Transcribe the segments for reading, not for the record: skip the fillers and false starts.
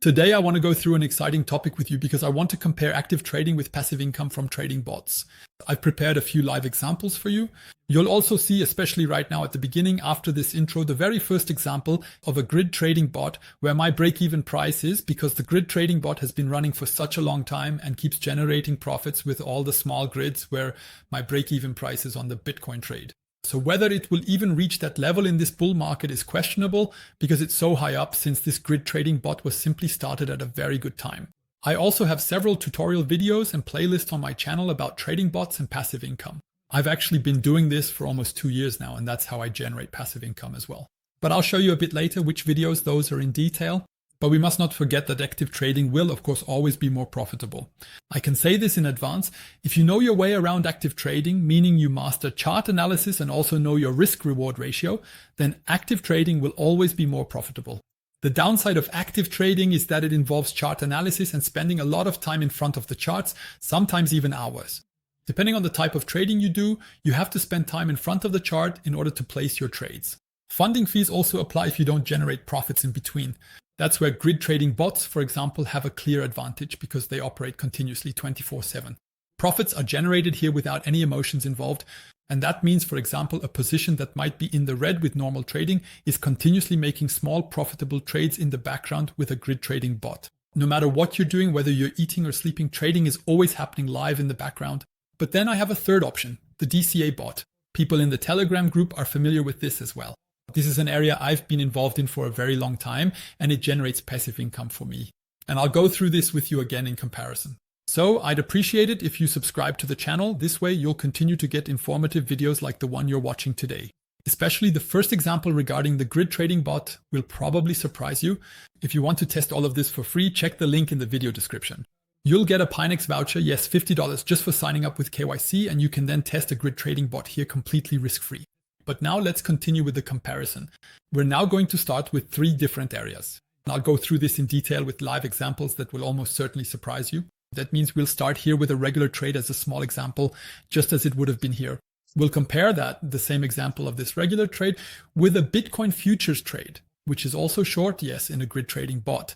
Today, I want to go through an exciting topic with you because I want to compare active trading with passive income from trading bots. I've prepared a few live examples for you. You'll also see, especially right now at the beginning, after this intro, the very first example of a grid trading bot where my break-even price is because the grid trading bot has been running for such a long time and keeps generating profits with all the small grids where my break-even price is on the Bitcoin trade. So whether it will even reach that level in this bull market is questionable because it's so high up since this grid trading bot was simply started at a very good time. I also have several tutorial videos and playlists on my channel about trading bots and passive income. I've actually been doing this for almost 2 years now, and that's how I generate passive income as well. But I'll show you a bit later which videos those are in detail. But we must not forget that active trading will, of course, always be more profitable. I can say this in advance. If you know your way around active trading, meaning you master chart analysis and also know your risk-reward ratio, then active trading will always be more profitable. The downside of active trading is that it involves chart analysis and spending a lot of time in front of the charts, sometimes even hours. Depending on the type of trading you do, you have to spend time in front of the chart in order to place your trades. Funding fees also apply if you don't generate profits in between. That's where grid trading bots, for example, have a clear advantage because they operate continuously 24/7. Profits are generated here without any emotions involved. And that means, for example, a position that might be in the red with normal trading is continuously making small profitable trades in the background with a grid trading bot. No matter what you're doing, whether you're eating or sleeping, trading is always happening live in the background. But then I have a third option, the DCA bot. People in the Telegram group are familiar with this as well. This is an area I've been involved in for a very long time, and it generates passive income for me. And I'll go through this with you again in comparison. So I'd appreciate it if you subscribe to the channel. This way you'll continue to get informative videos like the one you're watching today. Especially the first example regarding the grid trading bot will probably surprise you. If you want to test all of this for free, check the link in the video description. You'll get a PIONEX voucher, yes, $50 just for signing up with KYC, and you can then test a grid trading bot here completely risk-free. But now let's continue with the comparison. We're now going to start with 3 different areas. And I'll go through this in detail with live examples that will almost certainly surprise you. That means we'll start here with a regular trade as a small example, just as it would have been here. We'll compare that, the same example of this regular trade, with a Bitcoin futures trade, which is also short, yes, in a grid trading bot.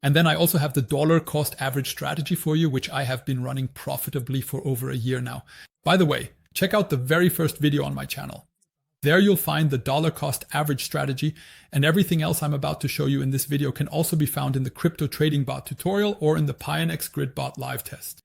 And then I also have the dollar cost average strategy for you, which I have been running profitably for over a year now. By the way, check out the very first video on my channel. There you'll find the dollar cost average strategy, and everything else I'm about to show you in this video can also be found in the crypto trading bot tutorial or in the PIONEX grid bot live test.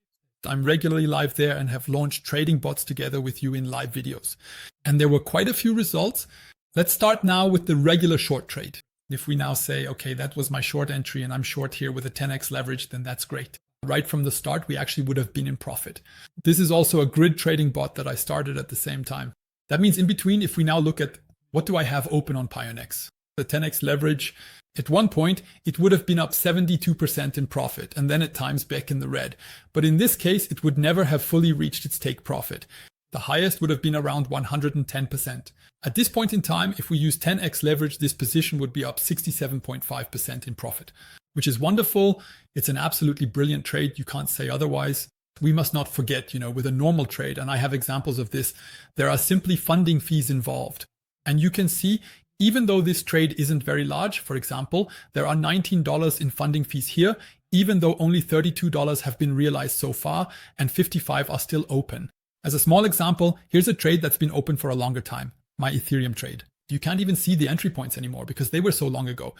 I'm regularly live there and have launched trading bots together with you in live videos. And there were quite a few results. Let's start now with the regular short trade. If we now say, okay, that was my short entry and I'm short here with a 10x leverage, then that's great. Right from the start, we actually would have been in profit. This is also a grid trading bot that I started at the same time. That means in between, if we now look at what do I have open on PIONEX, the 10x leverage, at one point, it would have been up 72% in profit and then at times back in the red. But in this case, it would never have fully reached its take profit. The highest would have been around 110%. At this point in time, if we use 10x leverage, this position would be up 67.5% in profit, which is wonderful. It's an absolutely brilliant trade. You can't say otherwise. We must not forget, with a normal trade, and I have examples of this, there are simply funding fees involved. And you can see, even though this trade isn't very large, for example, there are $19 in funding fees here, even though only $32 have been realized so far and 55 are still open. As a small example, here's a trade that's been open for a longer time, my Ethereum trade. You can't even see the entry points anymore because they were so long ago.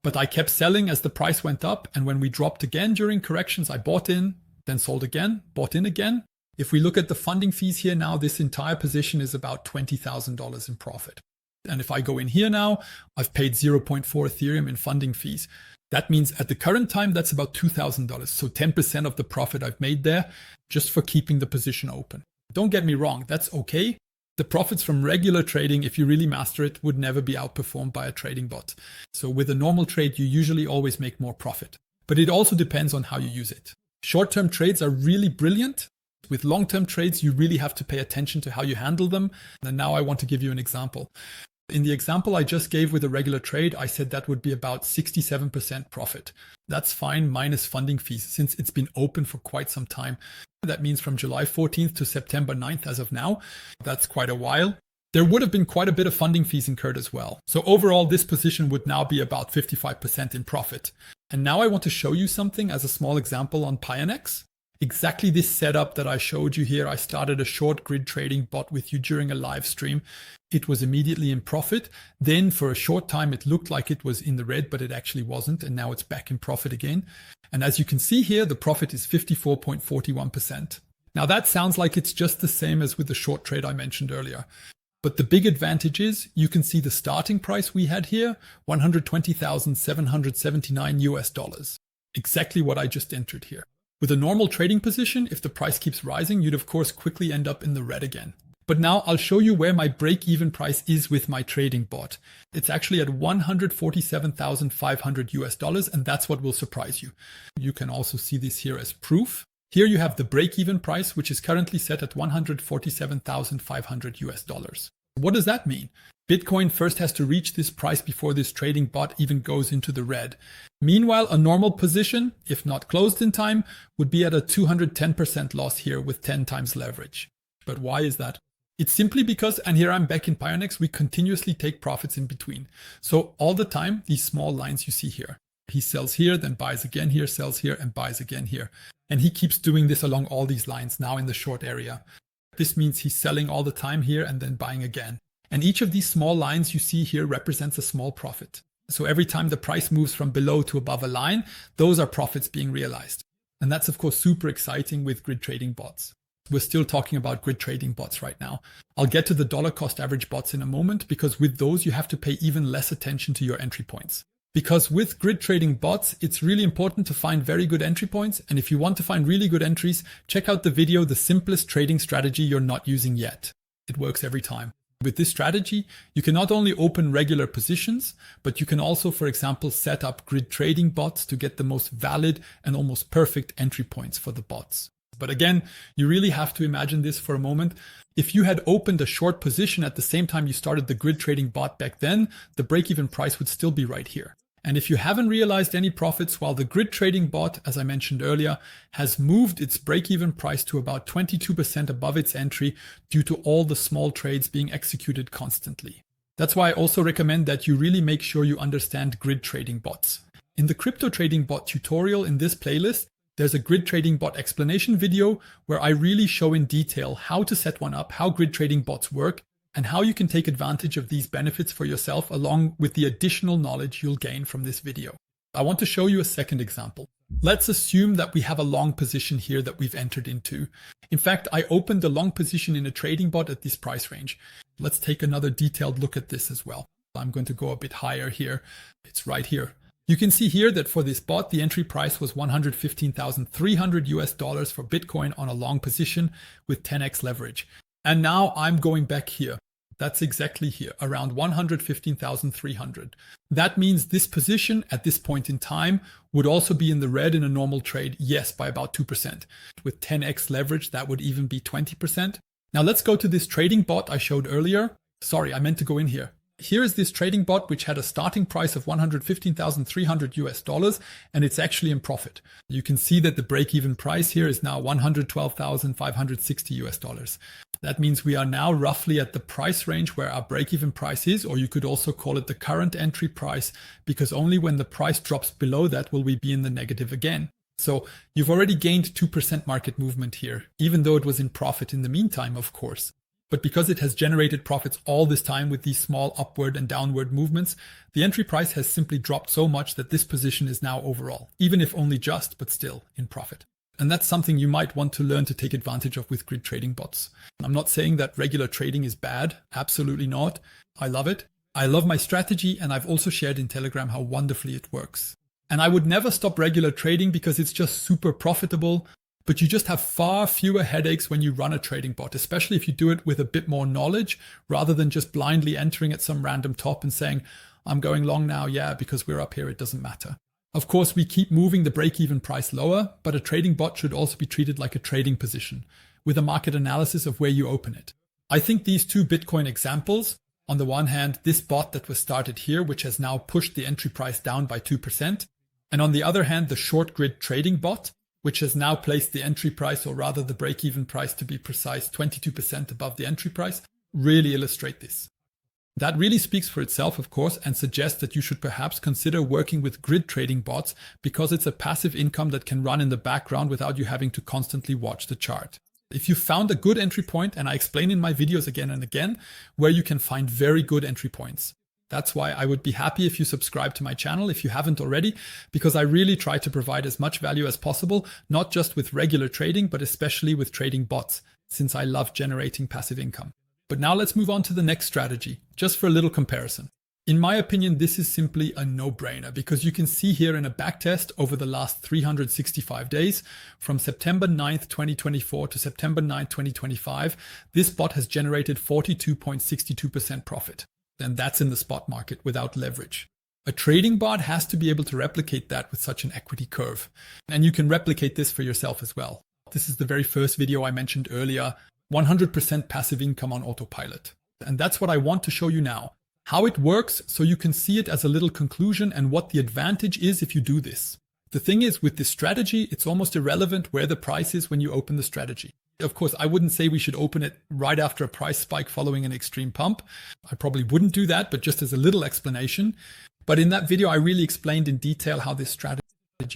But I kept selling as the price went up, and when we dropped again during corrections, I bought in, then sold again, bought in again. If we look at the funding fees here now, this entire position is about $20,000 in profit. And if I go in here now, I've paid 0.4 Ethereum in funding fees. That means at the current time, that's about $2,000. So 10% of the profit I've made there just for keeping the position open. Don't get me wrong, that's okay. The profits from regular trading, if you really master it, would never be outperformed by a trading bot. So with a normal trade, you usually always make more profit. But it also depends on how you use it. Short-term trades are really brilliant. With long-term trades, you really have to pay attention to how you handle them. And now I want to give you an example. In the example I just gave with a regular trade, I said that would be about 67% profit. That's fine minus funding fees since it's been open for quite some time. That means from July 14th to September 9th as of now. That's quite a while. There would have been quite a bit of funding fees incurred as well. So overall, this position would now be about 55% in profit. And now I want to show you something as a small example on PIONEX. Exactly this setup that I showed you here. I started a short grid trading bot with you during a live stream. It was immediately in profit. Then for a short time, it looked like it was in the red, but it actually wasn't. And now it's back in profit again. And as you can see here, the profit is 54.41%. Now that sounds like it's just the same as with the short trade I mentioned earlier. But the big advantage is you can see the starting price we had here, $120,779. Exactly what I just entered here. With a normal trading position, if the price keeps rising, you'd of course quickly end up in the red again. But now I'll show you where my break-even price is with my trading bot. It's actually at $147,500, and that's what will surprise you. You can also see this here as proof. Here you have the break-even price, which is currently set at $147,500. What does that mean? Bitcoin first has to reach this price before this trading bot even goes into the red. Meanwhile, a normal position, if not closed in time, would be at a 210% loss here with 10 times leverage. But why is that? It's simply because, and here I'm back in PIONEX, we continuously take profits in between. So all the time, these small lines you see here. He sells here, then buys again here, sells here, and buys again here. And he keeps doing this along all these lines now in the short area. This means he's selling all the time here and then buying again. And each of these small lines you see here represents a small profit. So every time the price moves from below to above a line, those are profits being realized. And that's of course super exciting with grid trading bots. We're still talking about grid trading bots right now. I'll get to the dollar cost average bots in a moment because with those you have to pay even less attention to your entry points. Because with grid trading bots, it's really important to find very good entry points. And if you want to find really good entries, check out the video, The Simplest Trading Strategy You're Not Using Yet. It works every time. With this strategy, you can not only open regular positions, but you can also, for example, set up grid trading bots to get the most valid and almost perfect entry points for the bots. But again, you really have to imagine this for a moment. If you had opened a short position at the same time you started the grid trading bot back then, the break-even price would still be right here. And if you haven't realized any profits while the grid trading bot, as I mentioned earlier, has moved its break-even price to about 22% above its entry due to all the small trades being executed constantly. That's why I also recommend that you really make sure you understand grid trading bots. In the crypto trading bot tutorial in this playlist, there's a grid trading bot explanation video where I really show in detail how to set one up, how grid trading bots work, and how you can take advantage of these benefits for yourself along with the additional knowledge you'll gain from this video. I want to show you a second example. Let's assume that we have a long position here that we've entered into. In fact, I opened a long position in a trading bot at this price range. Let's take another detailed look at this as well. I'm going to go a bit higher here. It's right here. You can see here that for this bot, the entry price was $115,300 for Bitcoin on a long position with 10x leverage. And now I'm going back here. That's exactly here, around 115,300. That means this position at this point in time would also be in the red in a normal trade, yes, by about 2%. With 10x leverage, that would even be 20%. Now let's go to this trading bot I showed earlier. Sorry, I meant to go in here. Here is this trading bot which had a starting price of $115,300 and it's actually in profit. You can see that the break-even price here is now $112,560. That means we are now roughly at the price range where our break-even price is, or you could also call it the current entry price, because only when the price drops below that will we be in the negative again. So you've already gained 2% market movement here, even though it was in profit in the meantime, of course. But because it has generated profits all this time with these small upward and downward movements, the entry price has simply dropped so much that this position is now overall, even if only just, but still in profit. And that's something you might want to learn to take advantage of with grid trading bots. I'm not saying that regular trading is bad, absolutely not. I love it. I love my strategy, and I've also shared in Telegram how wonderfully it works. And I would never stop regular trading because it's just super profitable. But you just have far fewer headaches when you run a trading bot, especially if you do it with a bit more knowledge rather than just blindly entering at some random top and saying, I'm going long now, yeah, because we're up here, it doesn't matter. Of course, we keep moving the break-even price lower, but a trading bot should also be treated like a trading position with a market analysis of where you open it. I think these two Bitcoin examples, on the one hand, this bot that was started here, which has now pushed the entry price down by 2%, and on the other hand, the short grid trading bot, which has now placed the entry price, or rather the break-even price to be precise, 22% above the entry price, really illustrate this. That really speaks for itself, of course, and suggests that you should perhaps consider working with grid trading bots because it's a passive income that can run in the background without you having to constantly watch the chart. If you found a good entry point, and I explain in my videos again and again, where you can find very good entry points. That's why I would be happy if you subscribe to my channel if you haven't already, because I really try to provide as much value as possible, not just with regular trading, but especially with trading bots, since I love generating passive income. But now let's move on to the next strategy, just for a little comparison. In my opinion, this is simply a no-brainer because you can see here in a backtest over the last 365 days, from September 9th, 2024 to September 9th, 2025, this bot has generated 42.62% profit. And that's in the spot market without leverage. A trading bot has to be able to replicate that with such an equity curve. And you can replicate this for yourself as well. This is the very first video I mentioned earlier, 100% passive income on autopilot. And that's what I want to show you now. How it works so you can see it as a little conclusion and what the advantage is if you do this. The thing is, with this strategy, it's almost irrelevant where the price is when you open the strategy. Of course, I wouldn't say we should open it right after a price spike following an extreme pump. I probably wouldn't do that, but just as a little explanation. But in that video, I really explained in detail how this strategy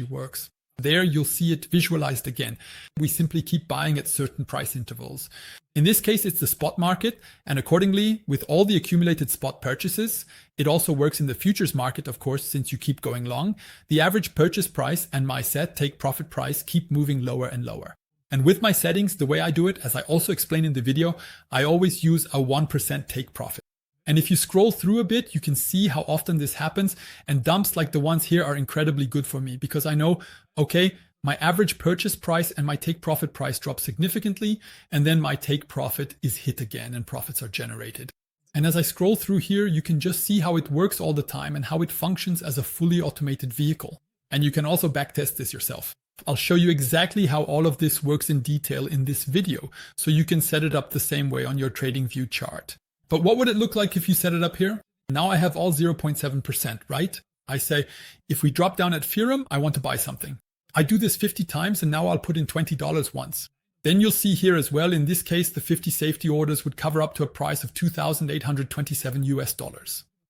works. There you'll see it visualized again. We simply keep buying at certain price intervals. In this case, it's the spot market, and accordingly, with all the accumulated spot purchases, it also works in the futures market, of course, since you keep going long. The average purchase price and my set take profit price keep moving lower and lower. And with my settings, the way I do it, as I also explained in the video, I always use a 1% take profit. And if you scroll through a bit, you can see how often this happens, and dumps like the ones here are incredibly good for me because I know, okay, my average purchase price and my take profit price drop significantly, and then my take profit is hit again and profits are generated. And as I scroll through here, you can just see how it works all the time and how it functions as a fully automated vehicle. And you can also backtest this yourself. I'll show you exactly how all of this works in detail in this video, so you can set it up the same way on your TradingView chart. But what would it look like if you set it up here? Now I have all 0.7%, right? I say, if we drop down at Ethereum, I want to buy something. I do this 50 times and now I'll put in $20 once. Then you'll see here as well, in this case, the 50 safety orders would cover up to a price of $2,827 US.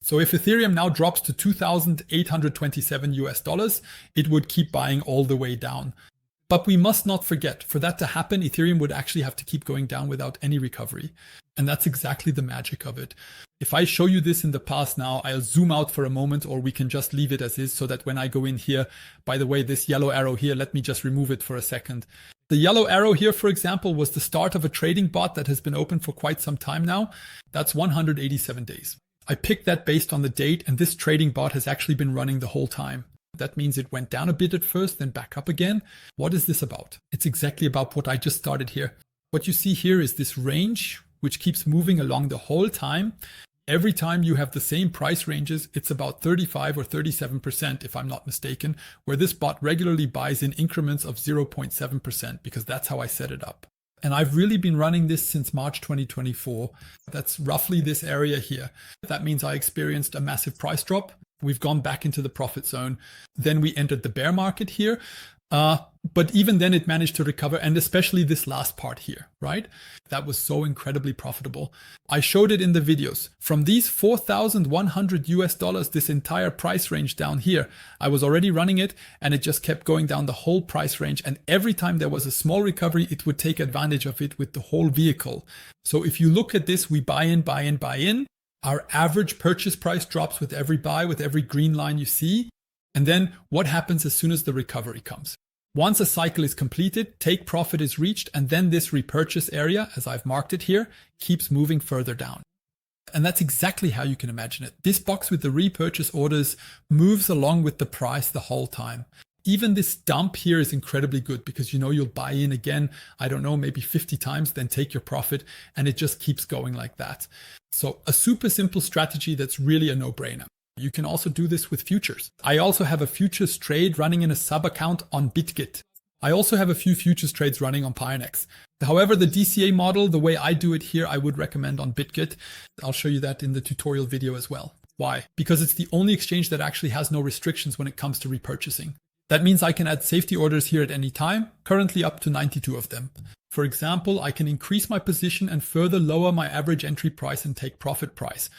So if Ethereum now drops to $2,827 US, it would keep buying all the way down. But we must not forget, for that to happen, Ethereum would actually have to keep going down without any recovery. And that's exactly the magic of it. If I show you this in the past now, I'll zoom out for a moment, or we can just leave it as is so that when I go in here, by the way, this yellow arrow here, let me just remove it for a second. The yellow arrow here, for example, was the start of a trading bot that has been open for quite some time now. That's 187 days. I picked that based on the date, and this trading bot has actually been running the whole time. That means it went down a bit at first, then back up again. What is this about? It's exactly about what I just started here. What you see here is this range, which keeps moving along the whole time. Every time you have the same price ranges, it's about 35 or 37%, if I'm not mistaken, where this bot regularly buys in increments of 0.7%, because that's how I set it up. And I've really been running this since March 2024. That's roughly this area here. That means I experienced a massive price drop. We've gone back into the profit zone. Then we entered the bear market here. But even then it managed to recover, and especially this last part here, right? That was so incredibly profitable. I showed it in the videos. From these $4,100 US, this entire price range down here, I was already running it, and it just kept going down the whole price range. And every time there was a small recovery, it would take advantage of it with the whole vehicle. So if you look at this, we buy in, buy in, buy in. Our average purchase price drops with every buy, with every green line you see. And then what happens as soon as the recovery comes? Once a cycle is completed, take profit is reached, and then this repurchase area, as I've marked it here, keeps moving further down. And that's exactly how you can imagine it. This box with the repurchase orders moves along with the price the whole time. Even this dump here is incredibly good because you know you'll buy in again, I don't know, maybe 50 times, then take your profit, and it just keeps going like that. So a super simple strategy that's really a no-brainer. You can also do this with futures. I also have a futures trade running in a sub account on Bitget. I also have a few futures trades running on PIONEX. However, the DCA model, the way I do it here, I would recommend on Bitget. I'll show you that in the tutorial video as well. Why? Because it's the only exchange that actually has no restrictions when it comes to repurchasing. That means I can add safety orders here at any time, currently up to 92 of them. For example, I can increase my position and further lower my average entry price and take profit price.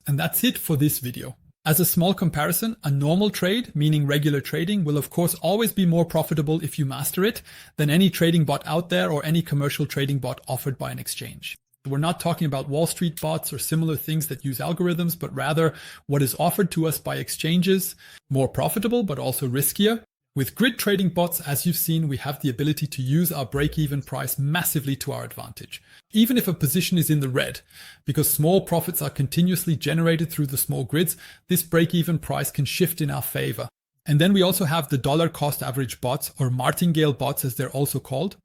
And that's it for this video. As a small comparison, a normal trade, meaning regular trading, will of course always be more profitable if you master it than any trading bot out there or any commercial trading bot offered by an exchange. We're not talking about Wall Street bots or similar things that use algorithms, but rather what is offered to us by exchanges, more profitable but also riskier. With grid trading bots, as you've seen, we have the ability to use our break-even price massively to our advantage, even if a position is in the red. Because small profits are continuously generated through the small grids, this break-even price can shift in our favor. And then we also have the dollar cost average bots, or martingale bots as they're also called.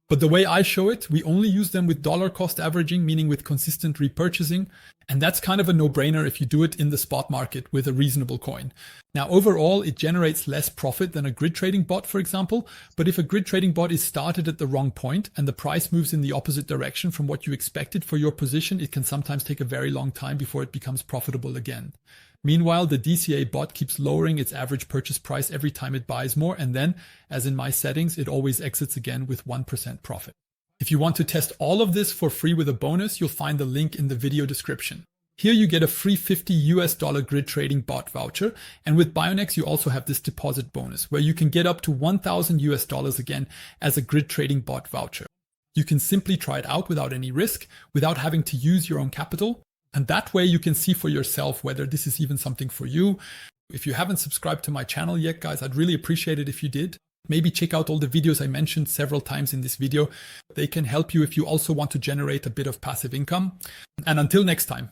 But the way I show it, we only use them with dollar cost averaging, meaning with consistent repurchasing. And that's kind of a no-brainer if you do it in the spot market with a reasonable coin. Now, overall, it generates less profit than a grid trading bot, for example. But if a grid trading bot is started at the wrong point and the price moves in the opposite direction from what you expected for your position, it can sometimes take a very long time before it becomes profitable again. Meanwhile, the DCA bot keeps lowering its average purchase price every time it buys more, and then, as in my settings, it always exits again with 1% profit. If you want to test all of this for free with a bonus, you'll find the link in the video description. Here you get a free $50 grid trading bot voucher, and with PIONEX you also have this deposit bonus, where you can get up to $1,000 again as a grid trading bot voucher. You can simply try it out without any risk, without having to use your own capital. And that way you can see for yourself whether this is even something for you. If you haven't subscribed to my channel yet, guys, I'd really appreciate it if you did. Maybe check out all the videos I mentioned several times in this video. They can help you if you also want to generate a bit of passive income. And until next time.